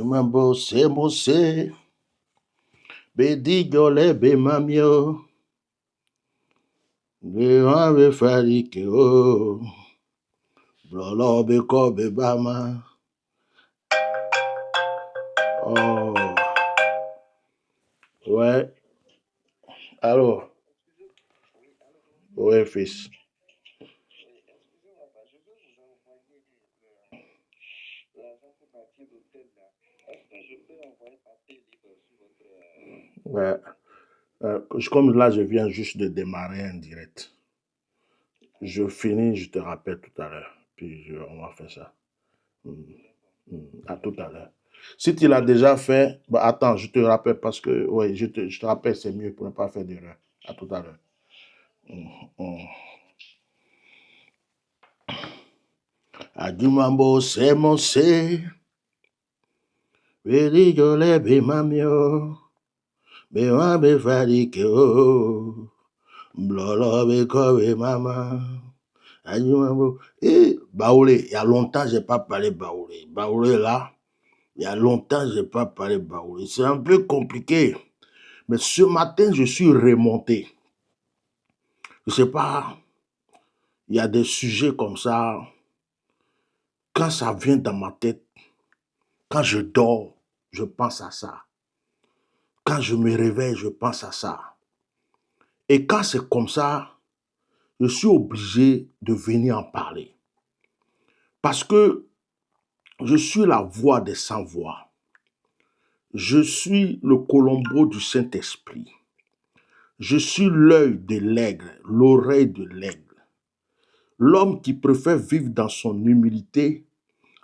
Mambo se mose, be digole be mamio, be ave farike o, blolo be ko be bama. Oh, ouais, alors, ouais, fils. Ouais. Comme là, je viens juste de démarrer un direct. Je finis, je te rappelle tout à l'heure. Puis on va faire ça. À tout à l'heure. Si tu l'as déjà fait, bah attends, je te rappelle parce que, ouais, je te rappelle, c'est mieux pour ne pas faire d'erreur. À tout à l'heure. Adumambo se mose, vedigole be mamio, be wa be farike o, blolo be ko be mama. Adumambo, Baoulé, il y a longtemps, j'ai pas parlé Baoulé. Baoulé, là, il y a longtemps, j'ai pas parlé Baoulé. C'est un peu compliqué. Mais ce matin, je suis remonté. Je sais pas, il y a des sujets comme ça. Quand ça vient dans ma tête, quand je dors, je pense à ça. Quand je me réveille, je pense à ça. Et quand c'est comme ça, je suis obligé de venir en parler. Parce que je suis la voix des sans-voix. Je suis le Colombo du Saint-Esprit. Je suis l'œil de l'aigle, l'oreille de l'aigle. L'homme qui préfère vivre dans son humilité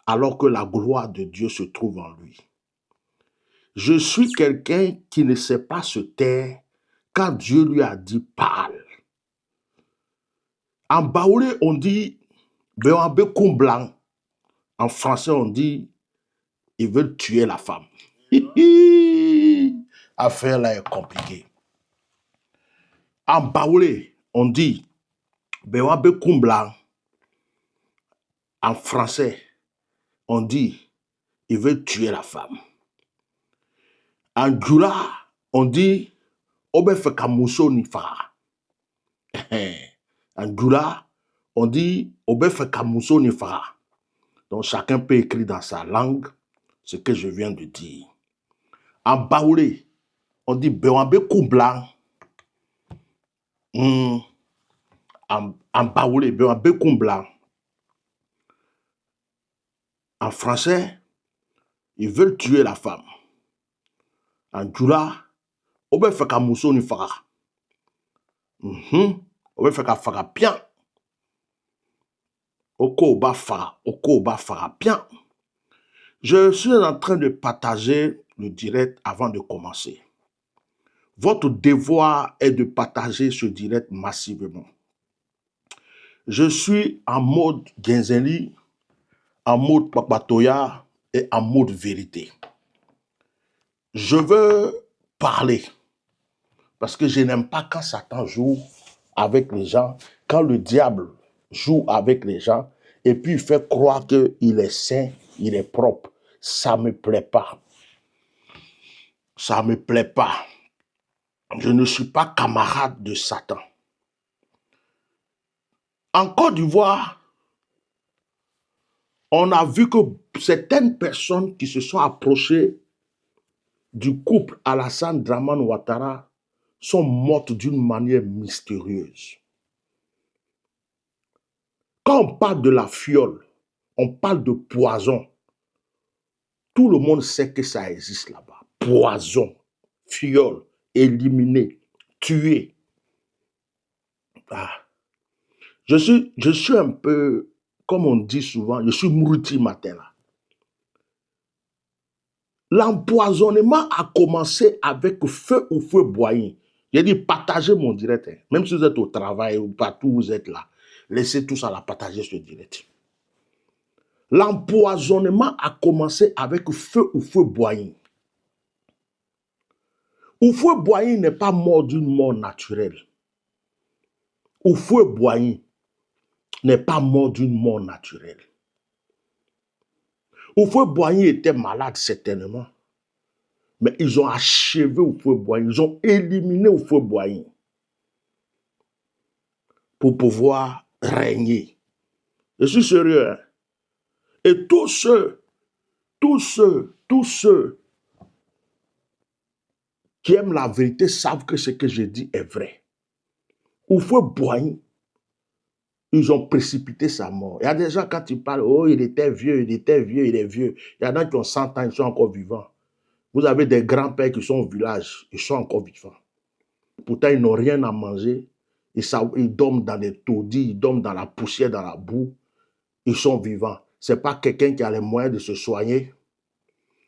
alors que la gloire de Dieu se trouve en lui. Je suis quelqu'un qui ne sait pas se taire quand Dieu lui a dit parle. En baoulé, on dit Béwambé blanc. En français, on dit ils veulent tuer la femme. Affaire là est compliquée. En baoulé, on dit Béwambé blanc. En français, on dit ils veulent tuer la femme. En Djoula, on dit Obe Fekamuso Nifa. En Djoula, on dit Obe Fekamuso Nifa. Donc chacun peut écrire dans sa langue ce que je viens de dire. En Baoulé, on dit Bewambe Kumblan. En Baoulé, Bewambe Kumblan. En français, ils veulent tuer la femme. En Djoula, Obe Fekamuso Nifa. Obe Fekafara bien. Oko Oba Fara bien. Je suis en train de partager le direct avant de commencer. Votre devoir est de partager ce direct massivement. Je suis en mode Genzeli, en mode Papatoya et en mode vérité. Je veux parler parce que je n'aime pas quand Satan joue avec les gens, quand le diable joue avec les gens et puis il fait croire qu'il est saint, il est propre. Ça ne me plaît pas. Ça ne me plaît pas. Je ne suis pas camarade de Satan. En Côte d'Ivoire, on a vu que certaines personnes qui se sont approchées du couple Alassane Dramane Ouattara sont mortes d'une manière mystérieuse. Quand on parle de la fiole, on parle de poison. Tout le monde sait que ça existe là-bas. Poison, fiole, éliminer, tuer. Je suis un peu, comme on dit souvent, je suis mourouti matin là. L'empoisonnement a commencé avec feu ou feu boyen. J'ai dit partagez mon direct. Même si vous êtes au travail ou partout où vous êtes là, laissez tous à la partager ce direct. L'empoisonnement a commencé avec feu ou feu boyen. Feu boyen n'est pas mort d'une mort naturelle. Feu boyen n'est pas mort d'une mort naturelle. Houphouët-Boigny était malade, certainement. Mais ils ont achevé Houphouët-Boigny. Ils ont éliminé Houphouët-Boigny pour pouvoir régner. Je suis sérieux. Hein? Et tous ceux qui aiment la vérité savent que ce que je dis est vrai. Houphouët-Boigny, ils ont précipité sa mort. Il y a des gens, quand ils parlent, oh, il était vieux, il est vieux. Il y en a qui ont 100 ans, ils sont encore vivants. Vous avez des grands-pères qui sont au village, ils sont encore vivants. Pourtant, ils n'ont rien à manger. Ils dorment dans des taudis, ils dorment dans la poussière, dans la boue. Ils sont vivants. Ce n'est pas quelqu'un qui a les moyens de se soigner.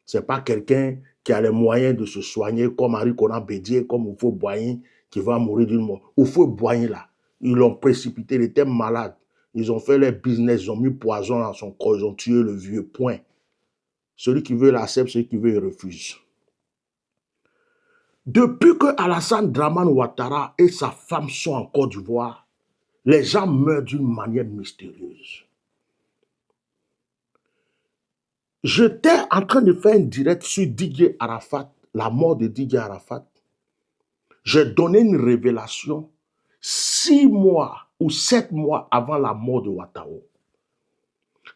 Ce n'est pas quelqu'un qui a les moyens de se soigner comme Henri-Konan Bédié, comme Houphouët-Boigny, qui va mourir d'une mort. Houphouët-Boigny, là, ils l'ont précipité, il était malade. Ils ont fait leur business, ils ont mis poison dans son corps, ils ont tué le vieux, point. Celui qui veut l'accepte, celui qui veut, il refuse. Depuis que Alassane Dramane Ouattara et sa femme sont en Côte d'Ivoire, les gens meurent d'une manière mystérieuse. J'étais en train de faire un direct sur Didier Arafat, la mort de Didier Arafat. J'ai donné une révélation 6 mois ou 7 mois avant la mort de Ouattao.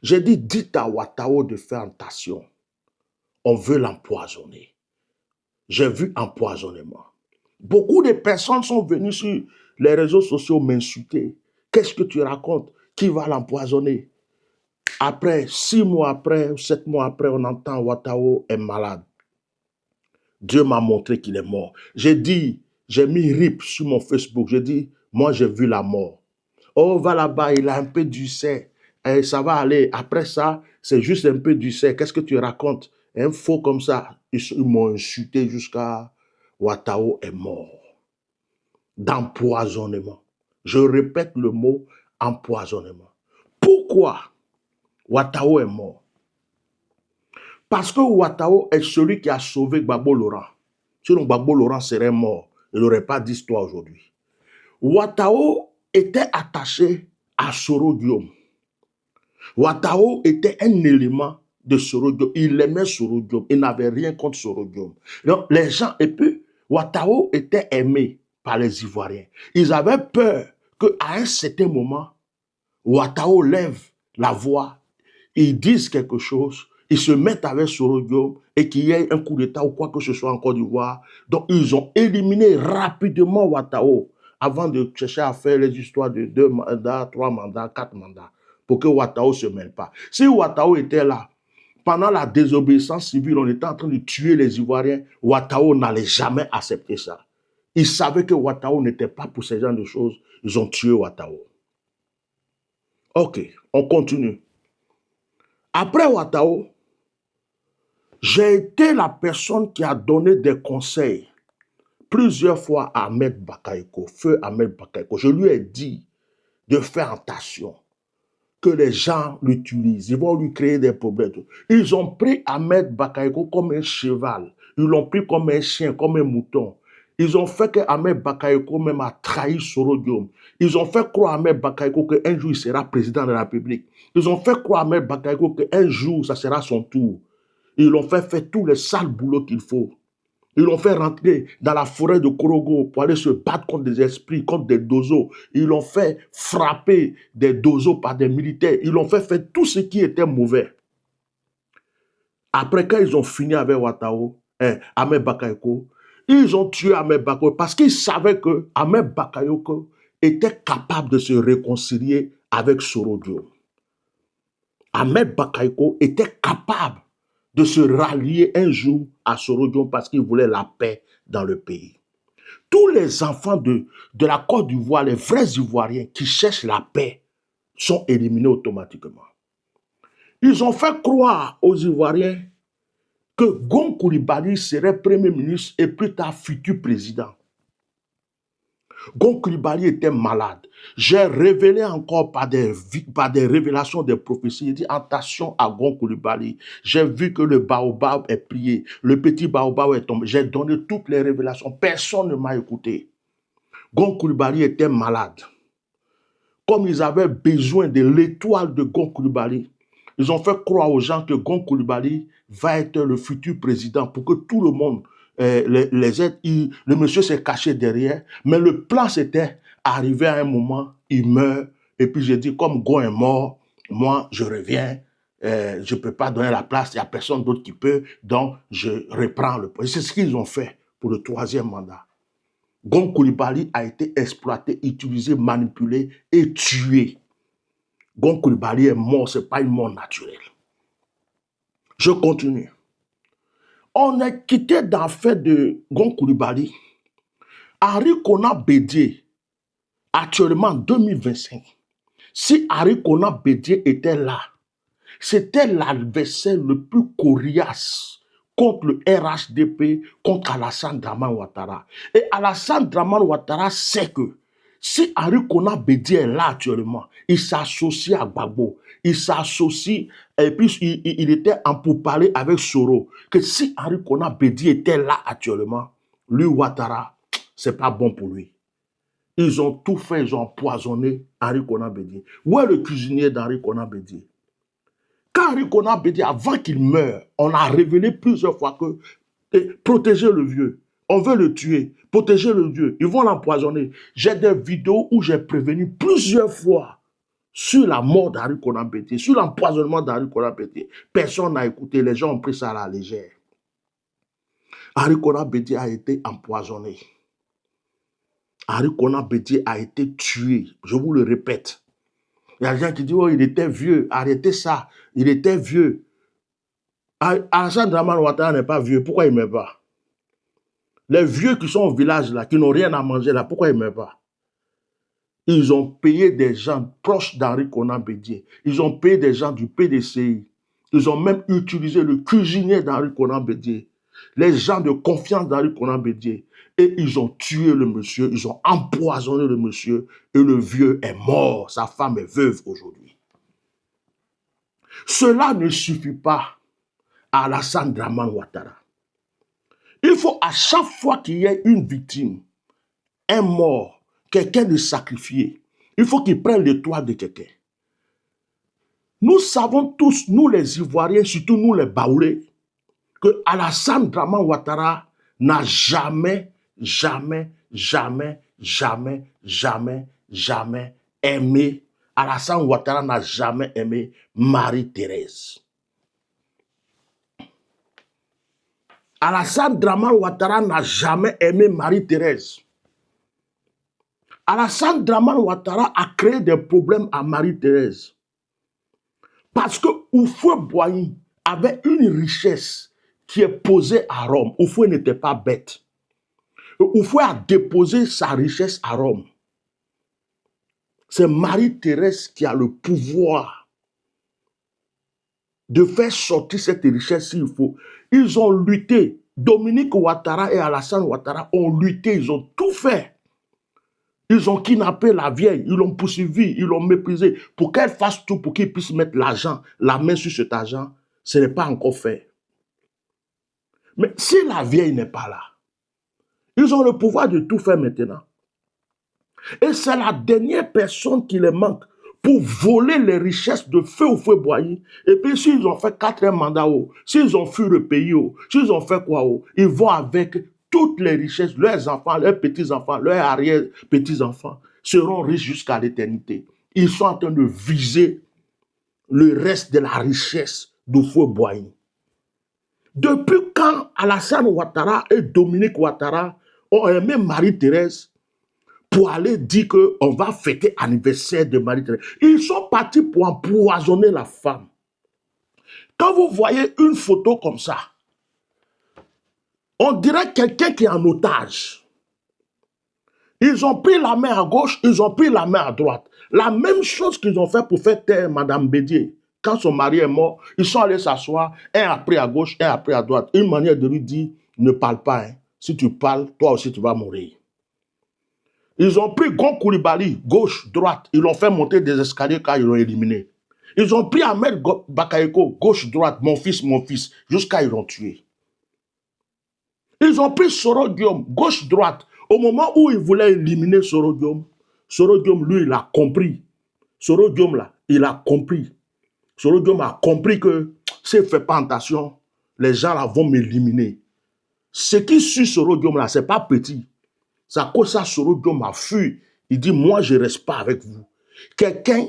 J'ai dit, dites à Ouattao de faire attention. On veut l'empoisonner. J'ai vu empoisonnement. Beaucoup de personnes sont venues sur les réseaux sociaux m'insulter. Qu'est-ce que tu racontes? Qui va l'empoisonner? Après, 6 mois après, 7 mois après, on entend Ouattao est malade. Dieu m'a montré qu'il est mort. J'ai dit, j'ai mis RIP sur mon Facebook. J'ai dit, moi j'ai vu la mort. Oh, va là-bas, il a un peu d'ulcère. Et ça va aller. Après ça, c'est juste un peu d'ulcère. Qu'est-ce que tu racontes? Un faux comme ça. Ils m'ont insulté jusqu'à Ouattao est mort. D'empoisonnement. Je répète le mot empoisonnement. Pourquoi Ouattao est mort? Parce que Ouattao est celui qui a sauvé Gbagbo Laurent. Sinon, Gbagbo Laurent serait mort. Il n'aurait pas d'histoire aujourd'hui. Ouattao était attaché à Soro Diom. Ouattao était un élément de Soro Diom. Il aimait Soro Diom. Il n'avait rien contre Soro Diom. Donc, les gens, et puis, Ouattao était aimé par les Ivoiriens. Ils avaient peur qu'à un certain moment, Ouattao lève la voix, ils disent quelque chose, ils se mettent avec Soro Diom et qu'il y ait un coup d'État ou quoi que ce soit en Côte d'Ivoire. Donc, ils ont éliminé rapidement Ouattao avant de chercher à faire les histoires de 2 mandats, 3 mandats, 4 mandats, pour que Ouattao ne se mêle pas. Si Ouattao était là, pendant la désobéissance civile, on était en train de tuer les Ivoiriens, Ouattao n'allait jamais accepter ça. Ils savaient que Ouattao n'était pas pour ce genre de choses. Ils ont tué Ouattao. Ok, on continue. Après Ouattao, j'ai été la personne qui a donné des conseils plusieurs fois à Ahmed Bakayoko, feu Ahmed Bakayoko. Je lui ai dit de faire attention, que les gens l'utilisent, ils vont lui créer des problèmes. Ils ont pris Ahmed Bakayoko comme un cheval, ils l'ont pris comme un chien, comme un mouton. Ils ont fait que Ahmed Bakayoko même a trahi Soro Diom. Ils ont fait croire à Ahmed Bakayoko qu'un jour il sera président de la République. Ils ont fait croire à Ahmed Bakayoko qu'un jour ça sera son tour. Ils l'ont fait faire tous les sales boulots qu'il faut. Ils l'ont fait rentrer dans la forêt de Korogo pour aller se battre contre des esprits, contre des dozos. Ils l'ont fait frapper des dozos par des militaires. Ils l'ont fait faire tout ce qui était mauvais. Après, quand ils ont fini avec Ouattao, Ahmed Bakayoko, ils ont tué Ahmed Bakayoko parce qu'ils savaient que Ahmed Bakayoko était capable de se réconcilier avec Soro Diom. Ahmed Bakayoko était capable de se rallier un jour à Soro Diom parce qu'il voulait la paix dans le pays. Tous les enfants de la Côte d'Ivoire, les vrais Ivoiriens qui cherchent la paix, sont éliminés automatiquement. Ils ont fait croire aux Ivoiriens que Gon Coulibaly serait Premier ministre et plus tard futur président. Gon Coulibaly était malade. J'ai révélé encore par des révélations des prophéties. J'ai dit attention à Gon Coulibaly. J'ai vu que le baobab est plié. Le petit baobab est tombé. J'ai donné toutes les révélations. Personne ne m'a écouté. Gon Coulibaly était malade. Comme ils avaient besoin de l'étoile de Gon Coulibaly, Ils ont fait croire aux gens que Gon Coulibaly va être le futur président pour que tout le monde les aide. Le monsieur s'est caché derrière. Mais le plan, c'était arrivé à un moment, il meurt. Et puis j'ai dit, comme Gon est mort, moi, je reviens. Je ne peux pas donner la place, il n'y a personne d'autre qui peut. Donc, je reprends le poste. C'est ce qu'ils ont fait pour le 3e mandat. Gon Coulibaly a été exploité, utilisé, manipulé et tué. Gon Coulibaly est mort, ce n'est pas une mort naturelle. Je continue. On est quitté dans l'affaire de Gon Coulibaly. Henri Konan Bédié, actuellement en 2025, si Henri Konan Bédié était là, c'était l'adversaire le plus coriace contre le RHDP, contre Alassane Dramane Ouattara. Et Alassane Dramane Ouattara sait que si Henri Konan Bédié est là actuellement, il s'associe à Gbagbo, il s'associe, et puis il était en pourparlers avec Soro, que si Henri Konan Bédié était là actuellement, lui, Ouattara, c'est pas bon pour lui. Ils ont tout fait, ils ont empoisonné Henri Konan Bédié. Où est le cuisinier d'Henri Konan Bédié? Quand Henri Konan Bédié, avant qu'il meure, on a révélé plusieurs fois que protéger le vieux, on veut le tuer, protéger le vieux, ils vont l'empoisonner. J'ai des vidéos où j'ai prévenu plusieurs fois sur la mort d'Henri Konan Bédié, sur l'empoisonnement d'Henri Konan Bédié. Personne n'a écouté, les gens ont pris ça à la légère. Henri Konan Bédié a été empoisonné. Henri Konan Bédié a été tué, je vous le répète. Il y a des gens qui disent, oh, il était vieux, arrêtez ça, il était vieux. Alassane Dramane Ouattara n'est pas vieux, pourquoi il ne meurt pas? Les vieux qui sont au village là, qui n'ont rien à manger là, pourquoi ils ne meurent pas? Ils ont payé des gens proches d'Henri Konan Bédié. Ils ont payé des gens du PDCI. Ils ont même utilisé le cuisinier d'Henri Konan Bédié. Les gens de confiance d'Henri Konan Bédié. Et ils ont tué le monsieur, ils ont empoisonné le monsieur, et le vieux est mort, sa femme est veuve aujourd'hui. Cela ne suffit pas à Alassane Dramane Ouattara. Il faut à chaque fois qu'il y ait une victime, un mort, quelqu'un de sacrifié, il faut qu'il prenne l'étoile de quelqu'un. Nous savons tous, nous les Ivoiriens, surtout nous les Baoulés, que Alassane Dramane Ouattara n'a jamais aimé. Alassane Ouattara n'a jamais aimé Marie-Thérèse. Alassane Dramane Ouattara n'a jamais aimé Marie-Thérèse. Alassane Dramane Ouattara a créé des problèmes à Marie-Thérèse. Parce que Houphouët-Boigny avait une richesse qui est posée à Rome. Houphouët n'était pas bête. Houphouët a déposé sa richesse à Rome. C'est Marie-Thérèse qui a le pouvoir de faire sortir cette richesse s'il faut. Ils ont lutté. Dominique Ouattara et Alassane Ouattara ont lutté, ils ont tout fait. Ils ont kidnappé la vieille, ils l'ont poursuivi, ils l'ont méprisé. Pour qu'elle fasse tout, pour qu'ils puissent mettre l'argent, la main sur cet argent, ce n'est pas encore fait. Mais si la vieille n'est pas là, ils ont le pouvoir de tout faire maintenant. Et c'est la dernière personne qui les manque pour voler les richesses de feu Houphouët-Boigny. Et puis s'ils ont fait 4e mandat, s'ils ont fui le pays, s'ils ont fait quoi, ils vont avec toutes les richesses, leurs enfants, leurs petits-enfants, leurs arrière-petits-enfants seront riches jusqu'à l'éternité. Ils sont en train de viser le reste de la richesse d'Houphouët-Boigny. Depuis quand Alassane Ouattara et Dominique Ouattara ont aimé Marie-Thérèse pour aller dire qu'on va fêter l'anniversaire de Marie-Thérèse? Ils sont partis pour empoisonner la femme. Quand vous voyez une photo comme ça, on dirait quelqu'un qui est en otage. Ils ont pris la main à gauche, ils ont pris la main à droite. La même chose qu'ils ont fait pour faire taire Madame Bédié. Quand son mari est mort, ils sont allés s'asseoir, un a pris à gauche, un a pris à droite. Une manière de lui dire, ne parle pas. Hein. Si tu parles, toi aussi tu vas mourir. Ils ont pris Gon Coulibaly, gauche, droite. Ils l'ont fait monter des escaliers quand ils l'ont éliminé. Ils ont pris Ahmed Bakayoko, gauche, droite, mon fils, jusqu'à ils l'ont tué. Ils ont pris Soro Guillaume, gauche, droite. Au moment où ils voulaient éliminer Soro Guillaume, lui, il a compris. Soro Guillaume, là, il a compris Soro Diom a compris que s'il ne fait pas attention, les gens là vont m'éliminer. Ce qui suit Soro Diom là, ce n'est pas petit. C'est à cause de ça Soro Diom a fui. Il dit, moi, je ne reste pas avec vous. Quelqu'un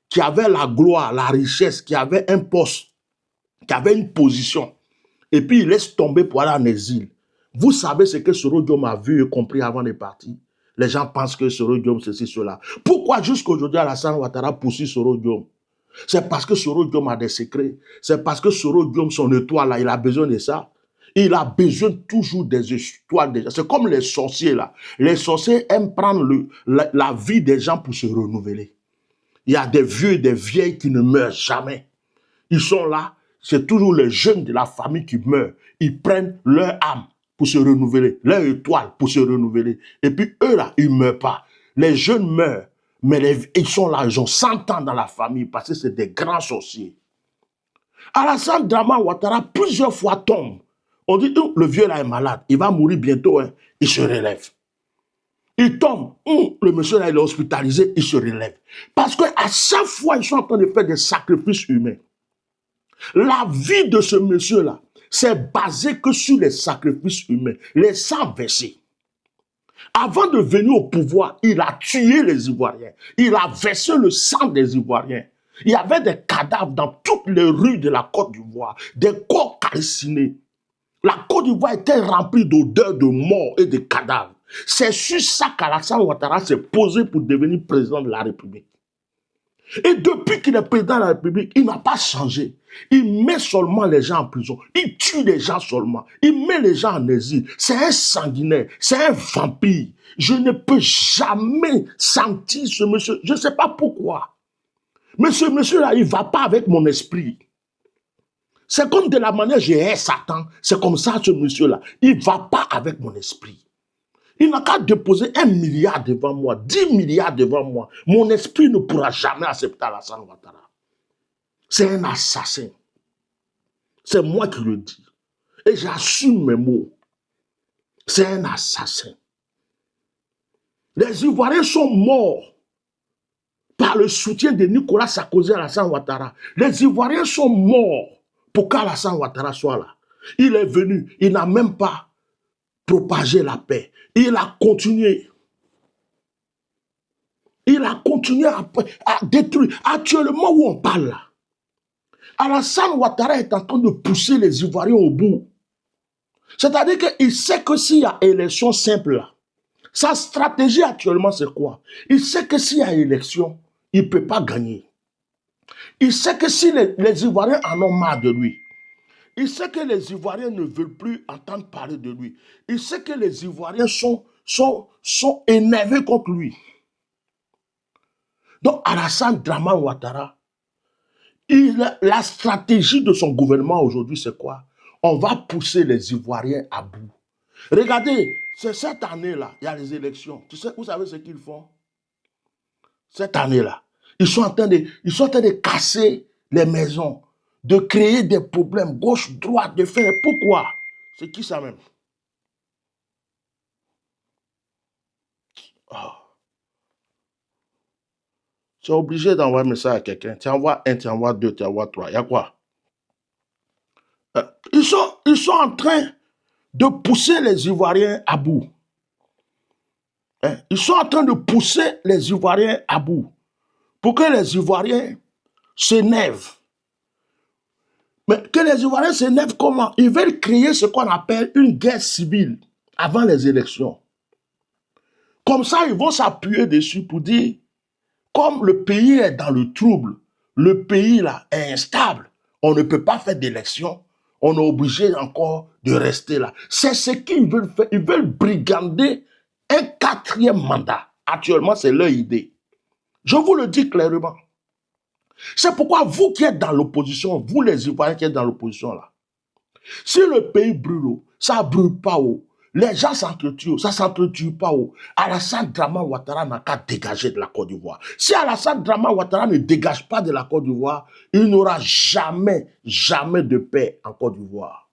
qui avait la gloire, la richesse, qui avait un poste, qui avait une position, et puis il laisse tomber pour aller en exil. Vous savez ce que Soro Diom a vu et compris avant de partir. Les gens pensent que Soro Diom, ceci, cela. Pourquoi jusqu'aujourd'hui Alassane Ouattara poursuit Soro Diom? C'est parce que Soro Diom a des secrets. C'est parce que Soro Diom, son étoile là, il a besoin de ça. Il a besoin toujours des histoires. C'est comme les sorciers là. Les sorciers aiment prendre la vie des gens pour se renouveler. Il y a des vieux et des vieilles qui ne meurent jamais. Ils sont là. C'est toujours les jeunes de la famille qui meurent. Ils prennent leur âme pour se renouveler, leur étoile pour se renouveler. Et puis eux là, ils ne meurent pas. Les jeunes meurent, mais ils sont là, ils ont 100 ans dans la famille parce que c'est des grands sorciers. Alassane Dramane Ouattara plusieurs fois tombe. On dit, le vieux là est malade, il va mourir bientôt, hein. Il se relève. Il tombe, le monsieur là il est hospitalisé, il se relève. Parce qu'à chaque fois, ils sont en train de faire des sacrifices humains. La vie de ce monsieur là, c'est basé que sur les sacrifices humains, les sangs versés. Avant de venir au pouvoir, il a tué les Ivoiriens. Il a versé le sang des Ivoiriens. Il y avait des cadavres dans toutes les rues de la Côte d'Ivoire, des corps calcinés. La Côte d'Ivoire était remplie d'odeurs de mort et de cadavres. C'est sur ça qu'Alassane Ouattara s'est posé pour devenir président de la République. Et depuis qu'il est président de la République, il n'a pas changé. Il met seulement les gens en prison. Il tue les gens seulement. Il met les gens en exil. C'est un sanguinaire. C'est un vampire. Je ne peux jamais sentir ce monsieur. Je ne sais pas pourquoi. Mais ce monsieur-là, il ne va pas avec mon esprit. C'est comme de la manière j'ai hais Satan. C'est comme ça ce monsieur-là. Il ne va pas avec mon esprit. Il n'a qu'à déposer 1 milliard devant moi, 10 milliards devant moi. Mon esprit ne pourra jamais accepter Alassane Ouattara. C'est un assassin. C'est moi qui le dis. Et j'assume mes mots. C'est un assassin. Les Ivoiriens sont morts par le soutien de Nicolas Sarkozy à Alassane Ouattara. Les Ivoiriens sont morts pour qu'Alassane Ouattara soit là. Il est venu, il n'a même pas propagé la paix. Il a continué. Il a continué à détruire. Actuellement où on parle là, Alassane Ouattara est en train de pousser les Ivoiriens au bout. C'est-à-dire qu'il sait que s'il y a élection simple là, sa stratégie actuellement c'est quoi? Il sait que s'il y a élection, il ne peut pas gagner. Il sait que si les Ivoiriens en ont marre de lui, il sait que les Ivoiriens ne veulent plus entendre parler de lui. Il sait que les Ivoiriens sont énervés contre lui. Donc Alassane Dramane Ouattara, la stratégie de son gouvernement aujourd'hui, c'est quoi? On va pousser les Ivoiriens à bout. Regardez, c'est cette année-là, il y a les élections. Vous savez ce qu'ils font? Cette année-là, ils sont en train de casser les maisons, de créer des problèmes gauche, droite, de faire. Pourquoi? C'est qui ça même? Oh. Tu es obligé d'envoyer un message à quelqu'un. Tu envoies 1, tu envoies 2, tu envoies 3. Il y a quoi? Ils sont en train de pousser les Ivoiriens à bout. Ils sont en train de pousser les Ivoiriens à bout. Pour que les Ivoiriens s'énervent. Mais que les Ivoiriens s'énervent comment? Ils veulent créer ce qu'on appelle une guerre civile avant les élections. Comme ça, ils vont s'appuyer dessus pour dire, comme le pays est dans le trouble, le pays là est instable, on ne peut pas faire d'élection, on est obligé encore de rester là. C'est ce qu'ils veulent faire. Ils veulent brigander un 4e mandat. Actuellement, c'est leur idée. Je vous le dis clairement. C'est pourquoi vous qui êtes dans l'opposition, vous les Ivoiriens qui êtes dans l'opposition là, si le pays brûle, ça ne brûle pas haut. Les gens s'entretuent, ça ne s'entretue pas haut. Alassane Dramane Ouattara n'a qu'à dégager de la Côte d'Ivoire. Si Alassane Dramane Ouattara ne dégage pas de la Côte d'Ivoire, il n'aura jamais, jamais de paix en Côte d'Ivoire.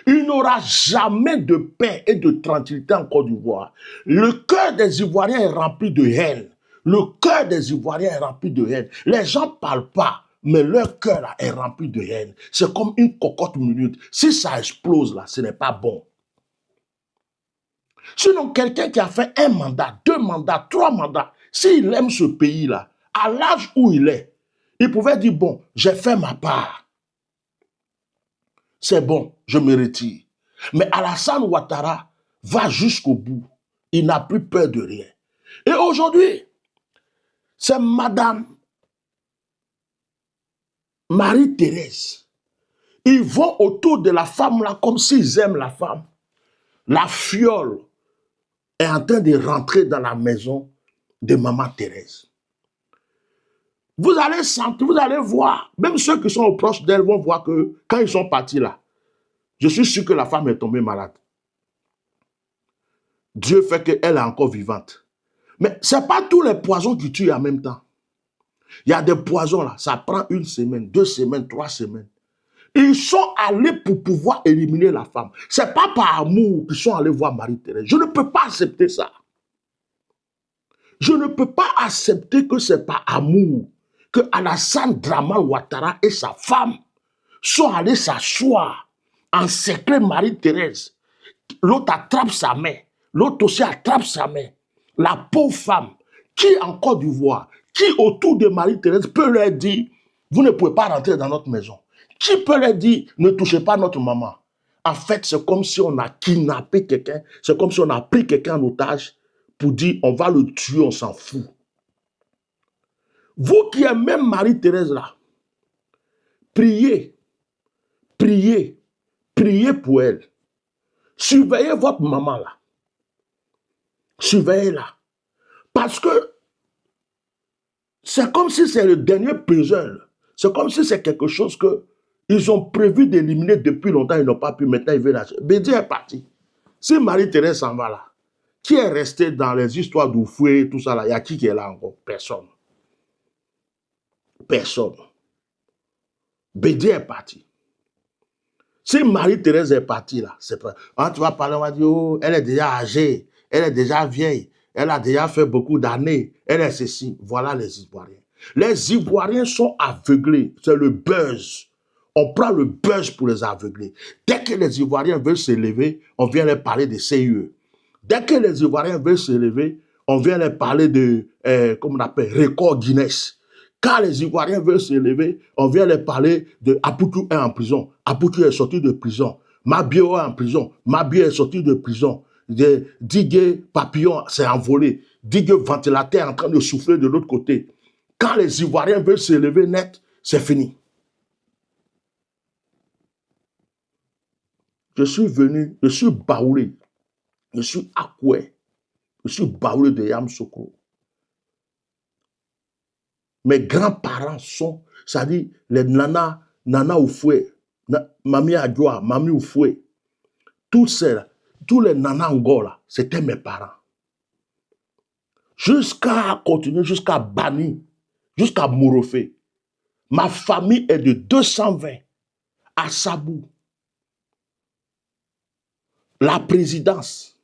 Il n'aura jamais de paix et de tranquillité en Côte d'Ivoire. Le cœur des Ivoiriens est rempli de haine. Le cœur des Ivoiriens est rempli de haine. Les gens ne parlent pas, mais leur cœur là, est rempli de haine. C'est comme une cocotte minute. Si ça explose là, ce n'est pas bon. Sinon, quelqu'un qui a fait 1 mandat, 2 mandats, 3 mandats, s'il aime ce pays-là, à l'âge où il est, il pouvait dire, bon, j'ai fait ma part. C'est bon, je me retire. Mais Alassane Ouattara va jusqu'au bout. Il n'a plus peur de rien. Et aujourd'hui, c'est Madame Marie-Thérèse. Ils vont autour de la femme là comme s'ils aiment la femme. La fiole est en train de rentrer dans la maison de Maman Thérèse. Vous allez sentir, vous allez voir, même ceux qui sont proches d'elle vont voir que quand ils sont partis là, je suis sûr que la femme est tombée malade. Dieu fait qu'elle est encore vivante. Mais ce n'est pas tous les poisons qui tuent en même temps. Il y a des poisons là, ça prend 1 semaine, 2 semaines, 3 semaines. Ils sont allés pour pouvoir éliminer la femme. Ce n'est pas par amour qu'ils sont allés voir Marie-Thérèse. Je ne peux pas accepter ça. Je ne peux pas accepter que c'est par amour que Alassane Draman Ouattara et sa femme sont allés s'asseoir, encercler Marie-Thérèse. L'autre attrape sa main, l'autre aussi attrape sa main. La pauvre femme, qui en Côte d'Ivoire, qui autour de Marie-Thérèse peut leur dire, vous ne pouvez pas rentrer dans notre maison. Qui peut leur dire, ne touchez pas notre maman. En fait, c'est comme si on a kidnappé quelqu'un, c'est comme si on a pris quelqu'un en otage pour dire, on va le tuer, on s'en fout. Vous qui êtes même Marie-Thérèse là, priez, priez, priez pour elle. Surveillez votre maman là. Surveillez-la. Parce que c'est comme si c'est le dernier puzzle. C'est comme si c'est quelque chose qu'ils ont prévu d'éliminer depuis longtemps, ils n'ont pas pu. Maintenant, ils veulent lâcher. Bédi est parti. Si Marie-Thérèse s'en va là, qui est resté dans les histoires d'Oufoué, tout ça là, il y a qui est là encore? Personne. Personne. Bédi est parti. Si Marie-Thérèse est partie là, c'est pas. Quand tu vas parler, on va dire, oh, elle est déjà âgée, elle est déjà vieille, elle a déjà fait beaucoup d'années, elle est ceci. Voilà les Ivoiriens. Les Ivoiriens sont aveuglés, c'est le buzz. On prend le buzz pour les aveugler. Dès que les Ivoiriens veulent s'élever, on vient leur parler de CIE. Dès que les Ivoiriens veulent s'élever, on vient leur parler de, comment on appelle, record Guinness. Quand les Ivoiriens veulent s'élever, on vient leur parler de Apoutou est en prison. Apoutou est sorti de prison. Mabio est en prison. Mabio est sorti de prison. Digue Papillon s'est envolé. Digue Ventilateur est en train de souffler de l'autre côté. Quand les Ivoiriens veulent s'élever net, c'est fini. Je suis venu, je suis baoulé. Je suis Akoué. Je suis baoulé de Yamoussoukro. Mes grands-parents sont, c'est-à-dire les Nana Oufoué, Mami Adjoa, Mami Oufoué, tous les Nana Angola, c'était mes parents. Jusqu'à continuer, jusqu'à Bani, jusqu'à Mourofé. Ma famille est de 220 à Sabou. La présidence,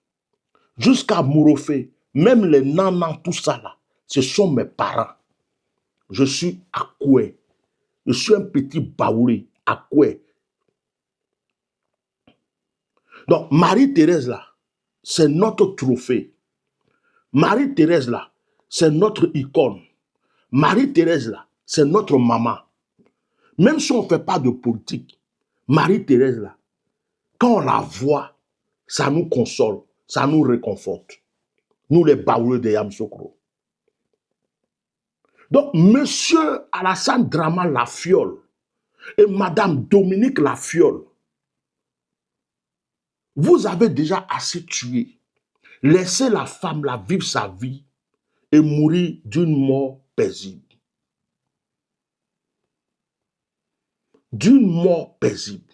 jusqu'à Mourofé, même les Nana, tout ça là, ce sont mes parents. Je suis Akoué. Je suis un petit baoulé, Akoué. Donc, Marie-Thérèse là, c'est notre trophée. Marie-Thérèse là, c'est notre icône. Marie-Thérèse là, c'est notre maman. Même si on ne fait pas de politique, Marie-Thérèse là, quand on la voit, ça nous console, ça nous réconforte. Nous les baoulés de Yamoussoukro. Donc, monsieur Alassane Draman Lafiole et madame Dominique Lafiole, vous avez déjà assez tué. Laissez la femme là vivre sa vie et mourir d'une mort paisible. D'une mort paisible.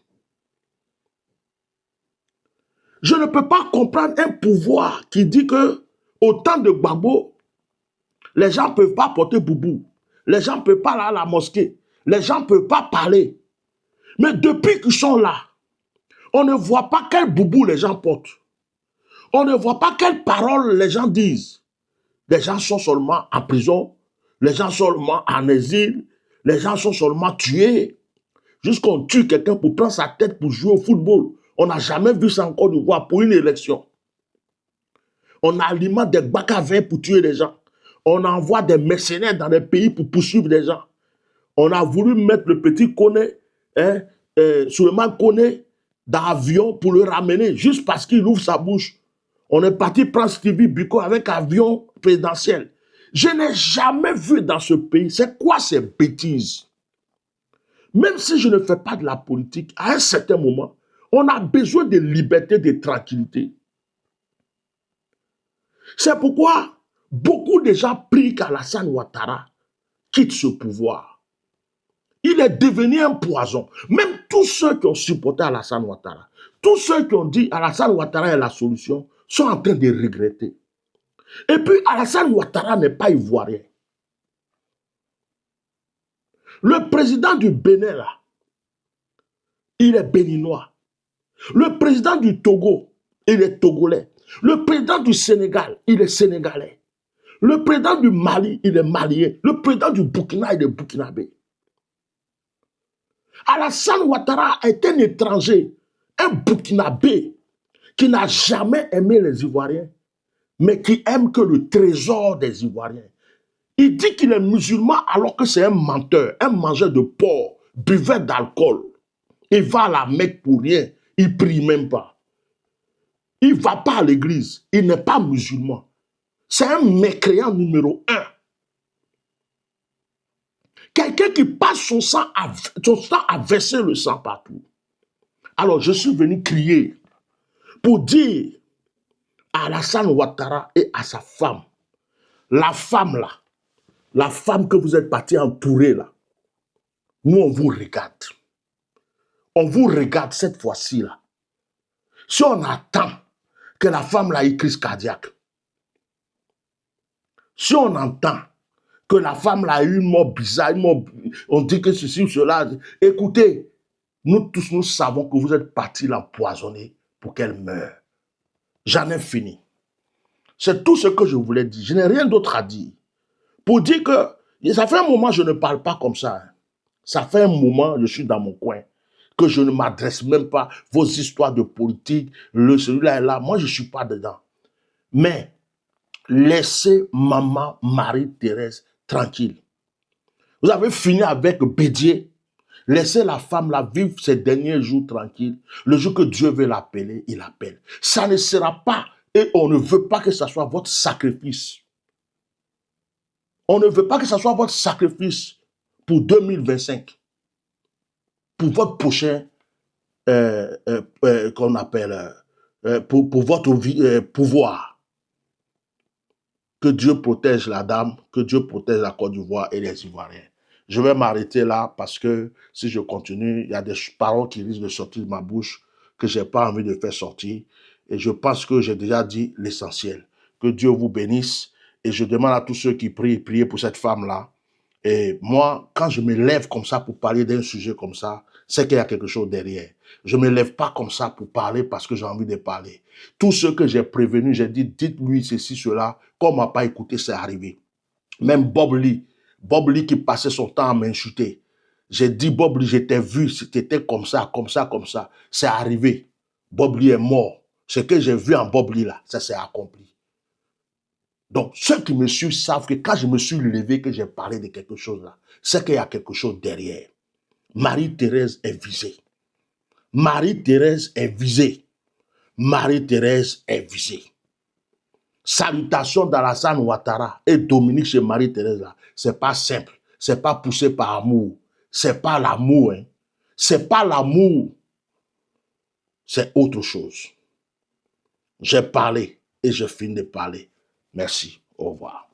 Je ne peux pas comprendre un pouvoir qui dit que au temps de Gbagbo, les gens ne peuvent pas porter boubou. Les gens ne peuvent pas aller à la mosquée. Les gens ne peuvent pas parler. Mais depuis qu'ils sont là, on ne voit pas quel boubou les gens portent. On ne voit pas quelles paroles les gens disent. Les gens sont seulement en prison, les gens sont seulement en exil, les gens sont seulement tués. Jusqu'on tue quelqu'un pour prendre sa tête pour jouer au football. On n'a jamais vu ça en Côte d'Ivoire pour une élection. On alimente des bacs à vin pour tuer les gens. On envoie des mercenaires dans les pays pour poursuivre les gens. On a voulu mettre le petit Koné, Souleymane Koné, dans l'avion pour le ramener, juste parce qu'il ouvre sa bouche. On est parti prendre Stevie Biko avec avion présidentiel. Je n'ai jamais vu dans ce pays, c'est quoi ces bêtises? Même si je ne fais pas de la politique, à un certain moment, on a besoin de liberté, de tranquillité. C'est pourquoi beaucoup de gens prient qu'Alassane Ouattara quitte ce pouvoir. Il est devenu un poison. Même tous ceux qui ont supporté Alassane Ouattara, tous ceux qui ont dit Alassane Ouattara est la solution, sont en train de regretter. Et puis Alassane Ouattara n'est pas ivoirien. Le président du Bénin, là, il est béninois. Le président du Togo, il est togolais. Le président du Sénégal, il est sénégalais. Le président du Mali, il est malien. Le président du Burkina, il est burkinabé. Alassane Ouattara est un étranger, un burkinabé qui n'a jamais aimé les Ivoiriens, mais qui aime que le trésor des Ivoiriens. Il dit qu'il est musulman alors que c'est un menteur, un mangeur de porc, buveur d'alcool. Il va à la Mecque pour rien, il ne prie même pas. Il ne va pas à l'église, il n'est pas musulman. C'est un mécréant numéro 1. Quelqu'un qui passe son temps à verser le sang partout. Alors je suis venu crier pour dire à Alassane Ouattara et à sa femme, la femme là, la femme que vous êtes parti entourer là, nous on vous regarde. On vous regarde cette fois-ci là. Si on attend que la femme là ait crise cardiaque, si on entend que la femme là a eu une mort bizarre, on dit que ceci ou cela, écoutez, nous tous nous savons que vous êtes partis l'empoisonner pour qu'elle meure. J'en ai fini. C'est tout ce que je voulais dire. Je n'ai rien d'autre à dire. Pour dire que ça fait un moment que je ne parle pas comme ça. Ça fait un moment que je suis dans mon coin, que je ne m'adresse même pas vos histoires de politique, celui-là est là. Moi, je ne suis pas dedans. Mais laissez maman Marie-Thérèse tranquille. Vous avez fini avec Bédier. Laissez la femme là vivre ses derniers jours tranquilles. Le jour que Dieu veut l'appeler, il appelle. Ça ne sera pas, et on ne veut pas que ce soit votre sacrifice. On ne veut pas que ce soit votre sacrifice pour 2025. Pour votre prochain, qu'on appelle, pour votre pouvoir. Que Dieu protège la dame, que Dieu protège la Côte d'Ivoire et les Ivoiriens. Je vais m'arrêter là parce que si je continue, il y a des paroles qui risquent de sortir de ma bouche que je n'ai pas envie de faire sortir. Et je pense que j'ai déjà dit l'essentiel. Que Dieu vous bénisse. Et je demande à tous ceux qui prient, priez pour cette femme-là. Et moi, quand je me lève comme ça pour parler d'un sujet comme ça, c'est qu'il y a quelque chose derrière. Je ne me lève pas comme ça pour parler parce que j'ai envie de parler. Tout ce que j'ai prévenu, j'ai dit, dites-lui ceci, cela. Comme on ne m'a pas écouté, c'est arrivé. Même Bob Lee qui passait son temps à m'insulter. J'ai dit, Bob Lee, je t'ai vu, c'était comme ça, comme ça, comme ça. C'est arrivé. Bob Lee est mort. Ce que j'ai vu en Bob Lee là, ça s'est accompli. Donc, ceux qui me suivent savent que quand je me suis levé, que j'ai parlé de quelque chose là, c'est qu'il y a quelque chose derrière. Marie-Thérèse est visée. Marie-Thérèse est visée. Marie-Thérèse est visée. Salutations d'Alassane Ouattara et Dominique chez Marie-Thérèse là. C'est pas simple. C'est pas poussé par amour. C'est pas l'amour. Hein. C'est pas l'amour. C'est autre chose. J'ai parlé et je finis de parler. Merci. Au revoir.